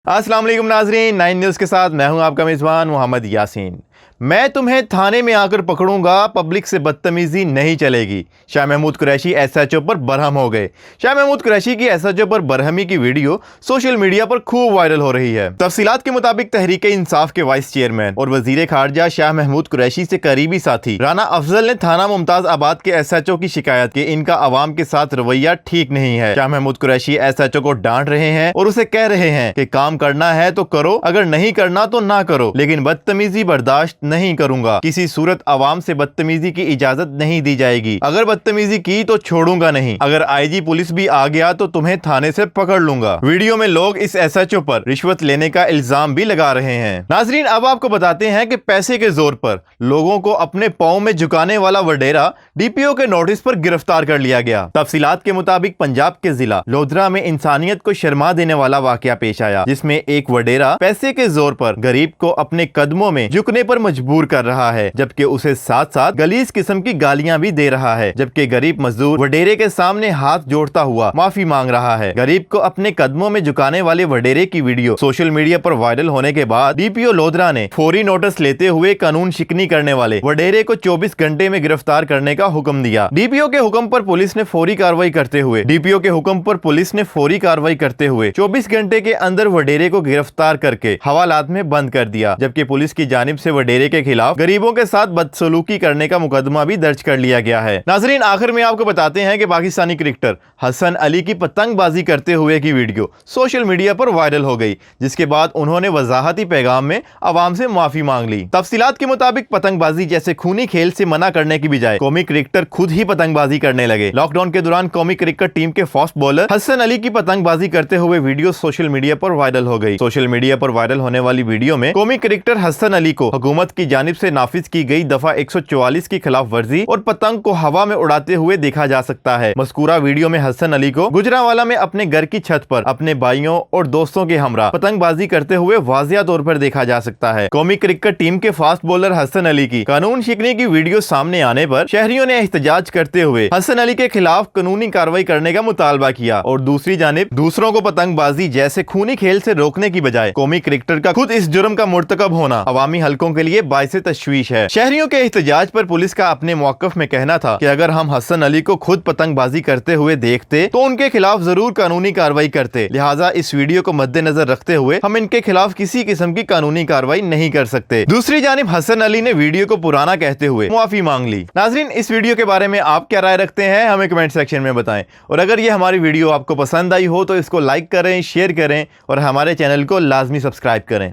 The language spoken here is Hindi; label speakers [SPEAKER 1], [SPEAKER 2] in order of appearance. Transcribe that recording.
[SPEAKER 1] अस्सलाम वालेकुम नाजरीन, 9 न्यूज़ के साथ मैं हूं आपका मेज़बान मोहम्मद यासीन। मैं तुम्हें थाने में आकर पकड़ूंगा, पब्लिक से बदतमीजी नहीं चलेगी। शाह महमूद कुरैशी एसएचओ पर बरहम हो गए। शाह महमूद कुरैशी की एसएचओ पर बरहमी की वीडियो सोशल मीडिया पर खूब वायरल हो रही है। तफसीलात के मुताबिक तहरीक इंसाफ के वाइस चेयरमैन और वजीर खारजा शाह महमूद कुरैशी से करीबी साथी राना अफजल ने थाना मुमताज आबाद के एसएचओ की शिकायत की इनका अवाम के साथ रवैया ठीक नहीं है। शाह महमूद कुरैशी एसएचओ को डांट रहे हैं और उसे कह रहे हैं कि काम करना है तो करो, अगर नहीं करना तो ना करो, लेकिन बदतमीजी बर्दाश्त नहीं करूंगा। किसी सूरत अवाम से बदतमीजी की इजाजत नहीं दी जाएगी। अगर बदतमीजी की तो छोड़ूंगा नहीं। अगर आईजी पुलिस भी आ गया तो तुम्हें थाने से पकड़ लूंगा। वीडियो में लोग इस एसएचओ पर रिश्वत लेने का इल्जाम भी लगा रहे हैं। नाजरीन, अब आपको बताते हैं कि पैसे के जोर पर लोगों को अपने पांव में झुकाने वाला वडेरा डीपीओ के नोटिस पर गिरफ्तार कर लिया गया। तफसीलात के मुताबिक पंजाब के जिला लोधरा में इंसानियत को शर्मा देने वाला वाकया पेश आया, जिसमें एक वडेरा पैसे के जोर पर गरीब को अपने कदमों में झुकने पर मजबूर कर रहा है, जबकि उसे साथ साथ गलीज किस्म की गालियां भी दे रहा है। जबकि गरीब मजदूर वडेरे के सामने हाथ जोड़ता हुआ माफी मांग रहा है। गरीब को अपने कदमों में झुकाने वाले वडेरे की वीडियो सोशल मीडिया पर वायरल होने के बाद डीपीओ लोधरा ने फौरी नोटिस लेते हुए कानून शिकनी करने वाले वडेरे को 24 घंटे में गिरफ्तार करने का हुक्म दिया। डीपीओ के हुक्म पर पुलिस ने फौरी कार्रवाई करते हुए 24 घंटे के अंदर वडेरे को गिरफ्तार करके हवालात में बंद कर दिया। जबकि पुलिस की जानिब से वडेरे के खिलाफ गरीबों के साथ बदसलूकी करने का मुकदमा भी दर्ज कर लिया गया है। नाजरीन, आखिर में आपको बताते हैं कि पाकिस्तानी क्रिकेटर हसन अली की पतंगबाजी करते हुए की वीडियो सोशल मीडिया पर वायरल हो गई, जिसके बाद उन्होंने वजाहती पैगाम में आवाम से माफी मांग ली। तफसीलात के मुताबिक पतंगबाजी जैसे खूनी खेल से मना करने की बजाय कौमी क्रिकेटर खुद ही पतंगबाजी करने लगे। लॉकडाउन के दौरान कौमी क्रिकेट टीम के फास्ट बॉलर हसन अली की पतंगबाजी करते हुए वीडियो सोशल मीडिया पर वायरल हो गई। सोशल मीडिया पर वायरल होने वाली वीडियो में कौमी क्रिकेटर हसन अली को हुकूमत की जानिब से नाफिज की गई दफा 144 की खिलाफ वर्जी और पतंग को हवा में उड़ाते हुए देखा जा सकता है। मज़कूरा वीडियो में हसन अली को गुजरांवाला में अपने घर की छत पर अपने भाइयों और दोस्तों के हमरा पतंगबाजी करते हुए वाजिया तौर पर देखा जा सकता है। कौमी क्रिकेट टीम के फास्ट बॉलर हसन अली की कानून शिकने की वीडियो सामने आने पर शहरियों ने एहतजाज करते हुए हसन अली के खिलाफ कानूनी कार्रवाई करने का मुतालबा किया और दूसरी जानिब दूसरों को पतंगबाजी जैसे खूनी खेल से रोकने की बजाय कौमी क्रिकेटर का खुद इस जुर्म का मुर्तकब होना अवामी हलकों के लिए बाइसे तशवीश है। शहरियों के एहतजाज पर पुलिस का अपने मौक़िफ़ में कहना था कि अगर हम हसन अली को खुद पतंगबाजी करते हुए देखते तो उनके खिलाफ जरूर कानूनी कार्रवाई करते, लिहाजा इस वीडियो को मद्देनजर रखते हुए हम इनके खिलाफ किसी किस्म की कानूनी कार्रवाई नहीं कर सकते। दूसरी जानिब हसन अली ने वीडियो को पुराना कहते हुए माफी मांग ली। नाजरीन, इस वीडियो के बारे में आप क्या राय रखते हैं, हमें कमेंट सेक्शन में बताएं। और अगर ये हमारी वीडियो आपको पसंद आई हो तो इसको लाइक करें, शेयर करें और हमारे चैनल को लाजमी सब्सक्राइब करें।